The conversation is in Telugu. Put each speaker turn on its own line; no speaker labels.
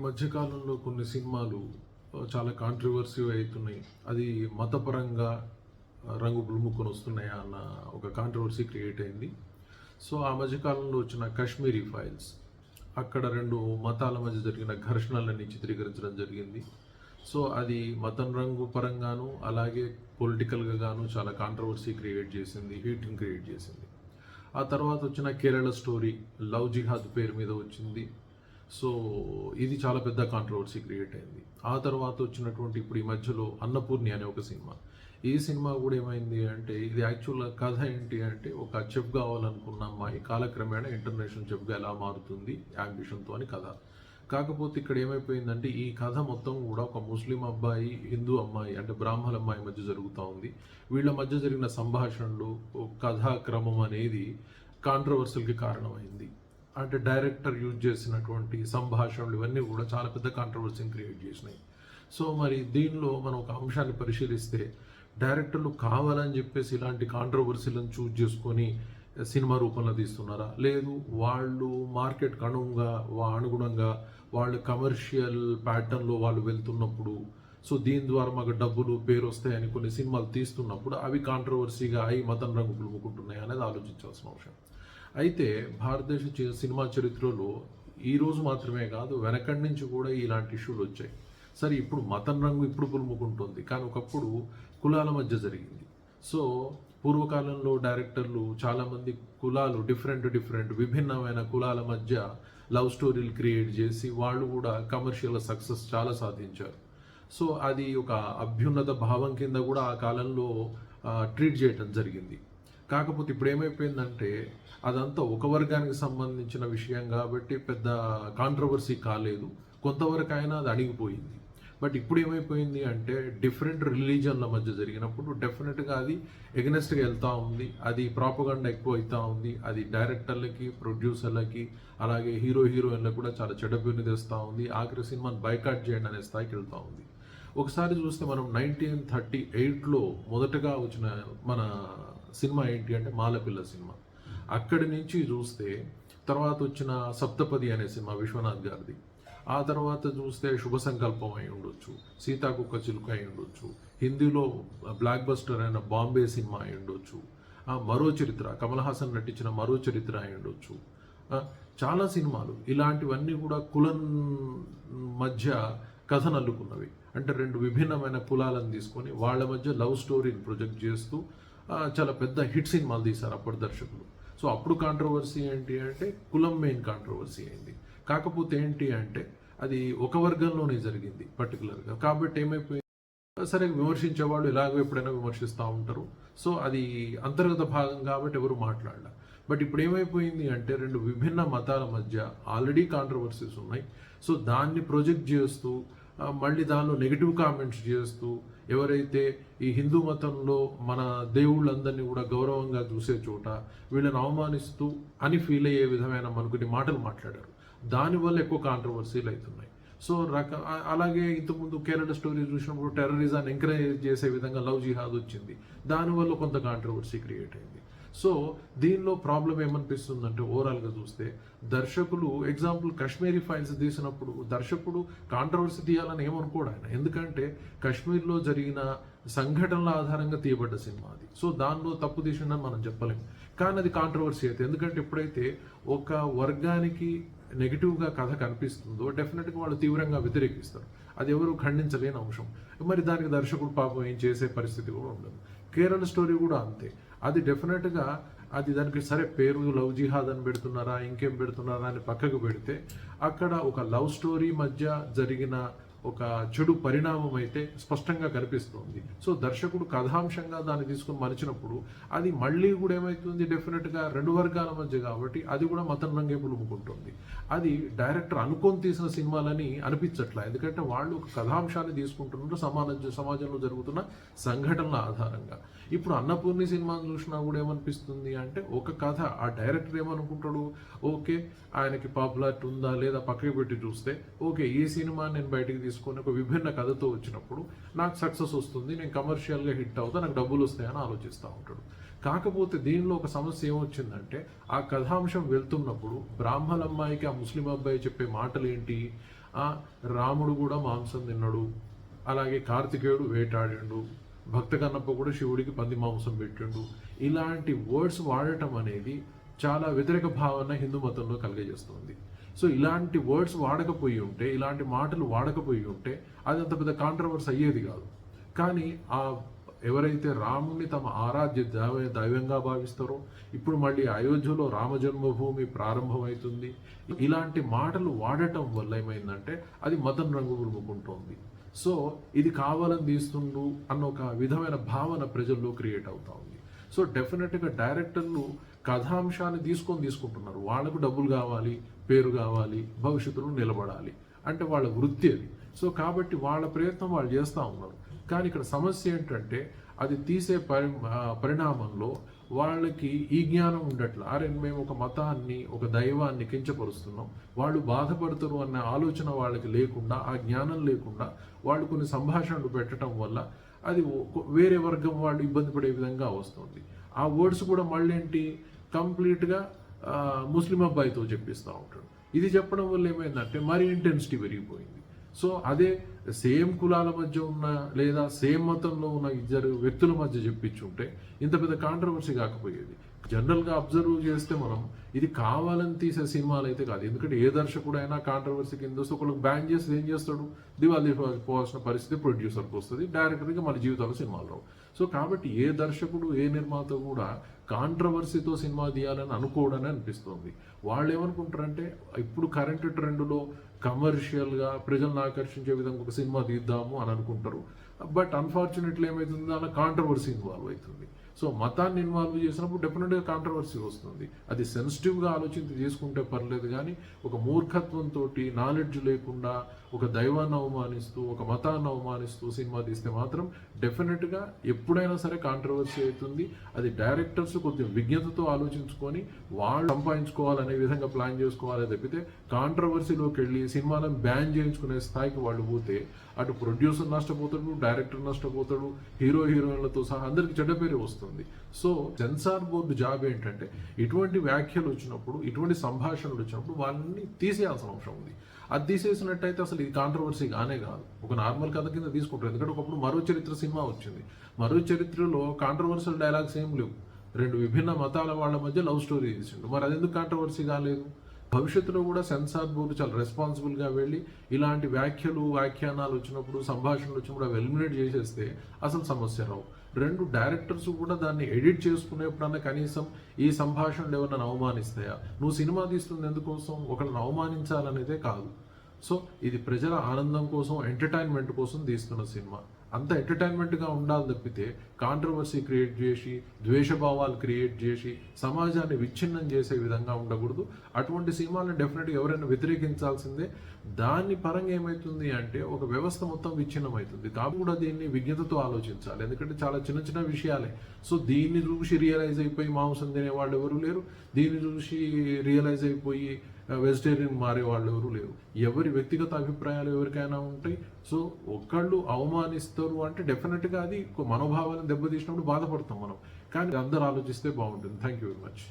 మధ్యకాలంలో కొన్ని సినిమాలు చాలా కాంట్రవర్సీ అవుతున్నాయి. అది మతపరంగా రంగు పులుముకొని వస్తున్నాయా అన్న ఒక కాంట్రవర్సీ క్రియేట్ అయింది. సో ఆ మధ్యకాలంలో వచ్చిన కాశ్మీరీ ఫైల్స్, అక్కడ రెండు మతాల మధ్య జరిగిన ఘర్షణలన్నీ చిత్రీకరించడం జరిగింది. సో అది మతం రంగు పరంగాను అలాగే పొలిటికల్గా గాను చాలా కాంట్రవర్సీ క్రియేట్ చేసింది, హీటింగ్ క్రియేట్ చేసింది. ఆ తర్వాత వచ్చిన కేరళ స్టోరీ లవ్ జిహాద్ పేరు మీద వచ్చింది. సో ఇది చాలా పెద్ద కాంట్రవర్సీ క్రియేట్ అయింది. ఆ తర్వాత వచ్చినటువంటి ఇప్పుడు ఈ మధ్యలో అన్నపూర్ణి అనే ఒక సినిమా, ఈ సినిమా కూడా ఏమైంది అంటే ఇది యాక్చువల్గా కథ ఏంటి అంటే ఒక చెఫ్ కావాలనుకున్న అమ్మాయి కాలక్రమేణా ఇంటర్నేషనల్ చెఫ్గా ఎలా మారుతుంది యాంబిషన్తో అని కథ. కాకపోతే ఇక్కడ ఏమైపోయిందంటే ఈ కథ మొత్తం కూడా ఒక ముస్లిం అబ్బాయి హిందూ అమ్మాయి అంటే బ్రాహ్మణ అమ్మాయి మధ్య జరుగుతూ ఉంది. వీళ్ళ మధ్య జరిగిన సంభాషణలు కథాక్రమం అనేది కాంట్రవర్సీలకి కారణమైంది. అంటే డైరెక్టర్ యూజ్ చేసినటువంటి సంభాషణలు ఇవన్నీ కూడా చాలా పెద్ద కాంట్రవర్సీని క్రియేట్ చేసినాయి. సో మరి దీనిలో మనం ఒక అంశాన్ని పరిశీలిస్తే డైరెక్టర్లు కావాలని చెప్పేసి ఇలాంటి కాంట్రవర్సీలను చూజ్ చేసుకొని సినిమా రూపంలో తీస్తున్నారా, లేదు వాళ్ళు మార్కెట్ అనుగుణంగా వాళ్ళు కమర్షియల్ ప్యాటర్న్లో వాళ్ళు వెళ్తున్నప్పుడు సో దీని ద్వారా మాకు డబ్బులు పేరు వస్తాయని కొన్ని సినిమాలు తీస్తున్నప్పుడు అవి కాంట్రవర్సీగా అవి మతం రంగు పులుముకుంటున్నాయి అనేది ఆలోచించాల్సిన అవసరం. అయితే భారతదేశ సినిమా చరిత్రలో ఈరోజు మాత్రమే కాదు వెనకడి నుంచి కూడా ఇలాంటి ఇష్యూలు వచ్చాయి. సరే ఇప్పుడు మతం రంగు ఇప్పుడు పులుముకుంటుంది, కానీ ఒకప్పుడు కులాల మధ్య జరిగింది. సో పూర్వకాలంలో డైరెక్టర్లు చాలామంది కులాలు డిఫరెంట్ విభిన్నమైన కులాల మధ్య లవ్ స్టోరీలు క్రియేట్ చేసి వాళ్ళు కూడా కమర్షియల్ సక్సెస్ చాలా సాధించారు. సో అది ఒక అభ్యున్నత భావం కింద కూడా ఆ కాలంలో ట్రీట్ చేయటం జరిగింది. కాకపోతే ఇప్పుడు ఏమైపోయిందంటే అదంతా ఒక వర్గానికి సంబంధించిన విషయం కాబట్టి పెద్ద కాంట్రవర్సీ కాలేదు, కొంతవరకు అయినా అది అణిగిపోయింది. బట్ ఇప్పుడు ఏమైపోయింది అంటే డిఫరెంట్ రిలీజన్ల మధ్య జరిగినప్పుడు డెఫినెట్గా అది ఎగనెస్ట్గా వెళ్తూ ఉంది, అది ప్రాపగండా ఎక్కువ అవుతూ ఉంది, అది డైరెక్టర్లకి ప్రొడ్యూసర్లకి అలాగే హీరోయిన్లకు కూడా చాలా చెడ్డ పేరుని తెస్తూ ఉంది. ఆఖరి సినిమాని బైకాట్ చేయండి అనే స్థాయికి వెళ్తూ ఉంది. ఒకసారి చూస్తే మనం 1938లో మొదటగా వచ్చిన మన సినిమా ఏంటి అంటే మాలపిల్ల సినిమా. అక్కడి నుంచి చూస్తే తర్వాత వచ్చిన సప్తపది అనే సినిమా విశ్వనాథ్ గారిది. ఆ తర్వాత చూస్తే శుభ సంకల్పం అయి ఉండొచ్చు, సీతాకుక్క చిలుక అయి ఉండొచ్చు, హిందీలో బ్లాక్ బస్టర్ అయిన బాంబే సినిమా అయి ఉండొచ్చు, మరో చరిత్ర కమల్ హాసన్ నటించిన మరో చరిత్ర అయి ఉండొచ్చు. చాలా సినిమాలు ఇలాంటివన్నీ కూడా కులం మధ్య కథను అల్లుకున్నవి. అంటే రెండు విభిన్నమైన కులాలను తీసుకొని వాళ్ళ మధ్య లవ్ స్టోరీని ప్రొజెక్ట్ చేస్తూ చాలా పెద్ద హిట్ సినిమాలు తీశారు అప్పటి దర్శకులు. సో అప్పుడు కాంట్రవర్సీ ఏంటి అంటే కులం మెయిన్ కాంట్రవర్సీ అయింది. కాకపోతే ఏంటి అంటే అది ఒక వర్గంలోనే జరిగింది పర్టికులర్గా. కాబట్టి ఏమైపోయింది, సరే విమర్శించే వాళ్ళు ఎలాగో ఎప్పుడైనా విమర్శిస్తూ ఉంటారు. సో అది అంతర్గత భాగం కాబట్టి ఎవరు మాట్లాడాల. బట్ ఇప్పుడు ఏమైపోయింది అంటే రెండు విభిన్న మతాల మధ్య ఆల్రెడీ కాంట్రవర్సీస్ ఉన్నాయి. సో దాన్ని ప్రొజెక్ట్ చేస్తూ మళ్ళీ దానిలో నెగిటివ్ కామెంట్స్ చేస్తూ ఎవరైతే ఈ హిందూ మతంలో మన దేవుళ్ళందరినీ కూడా గౌరవంగా చూసే చోట వీళ్ళని అవమానిస్తూ అని ఫీల్ అయ్యే విధమైన మనకుని మాటలు మాట్లాడారు. దానివల్ల ఎక్కువ కాంట్రవర్సీలు అవుతున్నాయి. సో అలాగే ఇంతకుముందు కేరళ స్టోరీ చూసినప్పుడు టెర్రరిజాన్ని ఎంకరేజ్ చేసే విధంగా లవ్ జిహాద్ వచ్చింది, దానివల్ల కొంత కాంట్రవర్సీ క్రియేట్ అయింది. సో దీనిలో ప్రాబ్లం ఏమనిపిస్తుందంటే ఓవరాల్గా చూస్తే దర్శకులు ఎగ్జాంపుల్ కాశ్మీరీ ఫైల్స్ తీసినప్పుడు దర్శకుడు కాంట్రవర్సీ తీయాలని ఏమనుకోడు ఆయన, ఎందుకంటే కాశ్మీర్లో జరిగిన సంఘటనల ఆధారంగా తీయబడ్డ సినిమా అది. సో దానిలో తప్పు తీసిందని మనం చెప్పలేము, కానీ అది కాంట్రవర్సీ అయితే ఎందుకంటే ఎప్పుడైతే ఒక వర్గానికి నెగిటివ్గా కథ కనిపిస్తుందో డెఫినెట్గా వాళ్ళు తీవ్రంగా వ్యతిరేకిస్తారు. అది ఎవరు ఖండించలేని అంశం. మరి దానికి దర్శకుడు పాపం ఏం చేసే పరిస్థితి కూడా ఉండదు. కేరళ స్టోరీ కూడా అంతే, అది డెఫినెట్గా అది దానికి సరే పేరు లవ్ జిహాద్ అని పెడుతున్నారా ఇంకేం పెడుతున్నారా అని పక్కకు పెడితే అక్కడ ఒక లవ్ స్టోరీ మధ్య జరిగిన ఒక చెడు పరిణామం అయితే స్పష్టంగా కనిపిస్తుంది. సో దర్శకుడు కథాంశంగా దాన్ని తీసుకుని మలిచినప్పుడు అది మళ్ళీ కూడా ఏమవుతుంది, డెఫినెట్గా రెండు వర్గాల మధ్య కాబట్టి అది కూడా మతం రంగే పులుముకుంటుంది. అది డైరెక్టర్ అనుకొని తీసిన సినిమాలని అనిపించట్లా, ఎందుకంటే వాళ్ళు ఒక కథాంశాన్ని తీసుకుంటున్నారు సమాజంలో జరుగుతున్న సంఘటనల ఆధారంగా. ఇప్పుడు అన్నపూర్ణి సినిమాను చూసినా కూడా ఏమనిపిస్తుంది అంటే ఒక కథ ఆ డైరెక్టర్ ఏమనుకుంటాడు, ఓకే ఆయనకి పాపులారిటీ ఉందా లేదా పక్కకి పెట్టి చూస్తే ఓకే ఈ సినిమా నేను బయటికి తీసుకొని ఒక విభిన్న కథతో వచ్చినప్పుడు నాకు సక్సెస్ వస్తుంది, నేను కమర్షియల్గా హిట్ అవుతా, నాకు డబ్బులు వస్తాయని ఆలోచిస్తూ ఉంటాడు. కాకపోతే దీనిలో ఒక సమస్య ఏమొచ్చిందంటే ఆ కథాంశం వెళ్తున్నప్పుడు బ్రాహ్మణ అమ్మాయికి ఆ ముస్లిం అబ్బాయి చెప్పే మాటలు ఏంటి, ఆ, రాముడు కూడా మాంసం తిన్నాడు, అలాగే కార్తికేయుడు వేటాడిండు, భక్త కన్నప్ప కూడా శివుడికి పంది మాంసం పెట్టిండు. ఇలాంటి వర్డ్స్ వాడటం అనేది చాలా వ్యతిరేక భావన హిందూ మతంలో కలిగజేస్తుంది. సో ఇలాంటి వర్డ్స్ వాడకపోయి ఉంటే, ఇలాంటి మాటలు వాడకపోయి ఉంటే అది అంత పెద్ద కాంట్రవర్సీ అయ్యేది కాదు. కానీ ఆ ఎవరైతే రాముని తమ ఆరాధ్య దైవంగా భావిస్తారో, ఇప్పుడు మళ్ళీ అయోధ్యలో రామ జన్మభూమి ప్రారంభమవుతుంది, ఇలాంటి మాటలు వాడటం వల్ల ఏమైందంటే అది మతం రంగు పులుముకుంటోంది. సో ఇది కావాలని తీస్తుండు అన్న ఒక విధమైన భావన ప్రజల్లో క్రియేట్ అవుతా ఉంది. సో డెఫినెట్గా డైరెక్టర్లు కథాంశాన్ని తీసుకుంటున్నారు. వాళ్ళకు డబ్బులు కావాలి, పేరు కావాలి, భవిష్యత్తులో నిలబడాలి, అంటే వాళ్ళ వృత్తి అది. సో కాబట్టి వాళ్ళ ప్రయత్నం వాళ్ళు చేస్తూ ఉన్నారు. కానీ ఇక్కడ సమస్య ఏంటంటే అది తీసే పరిణామంలో వాళ్ళకి ఈ జ్ఞానం ఉండట్లా, అరే మేము ఒక మతాన్ని, ఒక దైవాన్ని కించపరుస్తున్నాం, వాళ్ళు బాధపడతారు అన్న ఆలోచన వాళ్ళకి లేకుండా, ఆ జ్ఞానం లేకుండా వాళ్ళు కొన్ని సంభాషణలు పెట్టడం వల్ల అది వేరే వర్గం వాళ్ళు ఇబ్బంది పడే విధంగా వస్తుంది. ఆ వర్డ్స్ కూడా మళ్ళీ ఏంటి, కంప్లీట్గా ముస్లిం అబ్బాయితో చెప్పిస్తూ ఉంటాడు. ఇది చెప్పడం వల్ల ఏమైందంటే మరీ ఇంటెన్సిటీ పెరిగిపోయింది. సో అదే సేమ్ కులాల మధ్య ఉన్న లేదా సేమ్ మతంలో ఉన్న ఇద్దరు వ్యక్తుల మధ్య చెప్పించుంటే ఇంత పెద్ద కాంట్రవర్సీ కాకపోయేది. జనరల్గా అబ్జర్వ్ చేస్తే మనం ఇది కావాలని తీసే సినిమాలు అయితే కాదు. ఎందుకంటే ఏ దర్శకుడు అయినా కాంట్రవర్సీ కింద వస్తే ఒకళ్ళకి బ్యాన్ చేస్తే ఏం చేస్తాడు, దివాళీ పోవాల్సిన పరిస్థితి ప్రొడ్యూసర్కి వస్తుంది, డైరెక్టర్కి మన జీవితాల్లో సినిమాలు రావు. సో కాబట్టి ఏ దర్శకుడు, ఏ నిర్మాత కూడా కాంట్రవర్సీతో సినిమా తీయాలని అనుకోవడని అనిపిస్తుంది. వాళ్ళు ఏమనుకుంటారంటే ఇప్పుడు కరెంట్ ట్రెండ్లో కమర్షియల్గా ప్రజలను ఆకర్షించే విధంగా ఒక సినిమా తీద్దాము అని అనుకుంటారు. బట్ అన్ఫార్చునేట్లీ ఏమవుతుంది, అలా కాంట్రవర్సీ ఇన్వాల్వ్ అవుతుంది. సో మతాన్ని ఇన్వాల్వ్ చేసినప్పుడు డెఫినెట్గా కాంట్రవర్సీ వస్తుంది. అది సెన్సిటివ్గా ఆలోచించి తీసుకుంటే పర్లేదు, కానీ ఒక మూర్ఖత్వంతో, నాలెడ్జ్ లేకుండా ఒక దైవాన్ని అవమానిస్తూ, ఒక మతాన్ని అవమానిస్తూ సినిమా తీస్తే మాత్రం డెఫినెట్గా ఎప్పుడైనా సరే కాంట్రవర్సీ అవుతుంది. అది డైరెక్టర్స్ కొద్దిగా విజ్ఞతతో ఆలోచించుకొని వాళ్ళు సంపాదించుకోవాలనే విధంగా ప్లాన్ చేసుకోవాలి తప్పితే కాంట్రవర్సీలోకి వెళ్ళి సినిమాలను బ్యాన్ చేయించుకునే స్థాయికి వాళ్ళు పోతే అటు ప్రొడ్యూసర్ నష్టపోతాడు, డైరెక్టర్ నష్టపోతాడు, హీరోయిన్లతో సహా అందరికి చెడ్డ పేరు వస్తుంది. సో సెన్సార్ బోర్డు జాబ్ ఏంటంటే ఇటువంటి వ్యాఖ్యలు వచ్చినప్పుడు, ఇటువంటి సంభాషణలు వచ్చినప్పుడు వాళ్ళని తీసేయాల్సిన అవసరం ఉంది. అది తీసేసినట్టయితే అసలు ఇది కాంట్రవర్సీ కానే కాదు, ఒక నార్మల్ కథ కింద తీసుకుంటారు. ఎందుకంటే ఒకప్పుడు మరో చరిత్ర సినిమా వచ్చింది. మరో చరిత్రలో కాంట్రవర్షియల్ డైలాగ్స్ ఏం లేవు, రెండు విభిన్న మతాల వాళ్ళ మధ్య లవ్ స్టోరీ తీసిండు. మరి అది ఎందుకు కాంట్రవర్సీ కాలేదు? భవిష్యత్తులో కూడా సెన్సార్ బోర్డు చాలా రెస్పాన్సిబుల్గా వెళ్ళి ఇలాంటి వ్యాఖ్యానాలు వచ్చినప్పుడు, సంభాషణలు వచ్చినప్పుడు అవి ఎలిమినేట్ చేసేస్తే అసలు సమస్య రావు. రెండు డైరెక్టర్స్ కూడా దాన్ని ఎడిట్ చేసుకునేప్పుడన్నా కనీసం ఈ సంభాషణలు ఏమన్నా అవమానిస్తాయా? నువ్వు సినిమా తీస్తుంది ఎందుకోసం, ఒకళ్ళని అవమానించాలనేదే కాదు. సో ఇది ప్రజల ఆనందం కోసం, ఎంటర్టైన్మెంట్ కోసం తీస్తున్న సినిమా. అంత ఎంటర్టైన్మెంట్గా ఉండాలి తప్పితే కాంట్రవర్సీ క్రియేట్ చేసి, ద్వేషభావాలు క్రియేట్ చేసి సమాజాన్ని విచ్ఛిన్నం చేసే విధంగా ఉండకూడదు. అటువంటి సినిమాలను డెఫినెట్గా ఎవరైనా వ్యతిరేకించాల్సిందే. దాని పరంగా ఏమవుతుంది అంటే ఒక వ్యవస్థ మొత్తం విచ్ఛిన్నం అవుతుంది. కాబట్టి కూడా దీన్ని విజ్ఞతతో ఆలోచించాలి, ఎందుకంటే చాలా చిన్న చిన్న విషయాలే. సో దీన్ని చూసి రియలైజ్ అయిపోయి మాంసం తినే వాళ్ళు ఎవరు లేరు, దీన్ని చూసి రియలైజ్ అయిపోయి వెజిటేరియన్ మారే వాళ్ళు ఎవరు లేరు. ఎవరి వ్యక్తిగత అభిప్రాయాలు ఎవరికైనా ఉంటాయి. సో ఒకళ్ళు అవమానిస్తారు అంటే డెఫినెట్గా అది మనోభావాలను దెబ్బతీసినప్పుడు బాధపడతాం మనం. కానీ అందరూ ఆలోచిస్తే బాగుంటుంది. Thank you very much.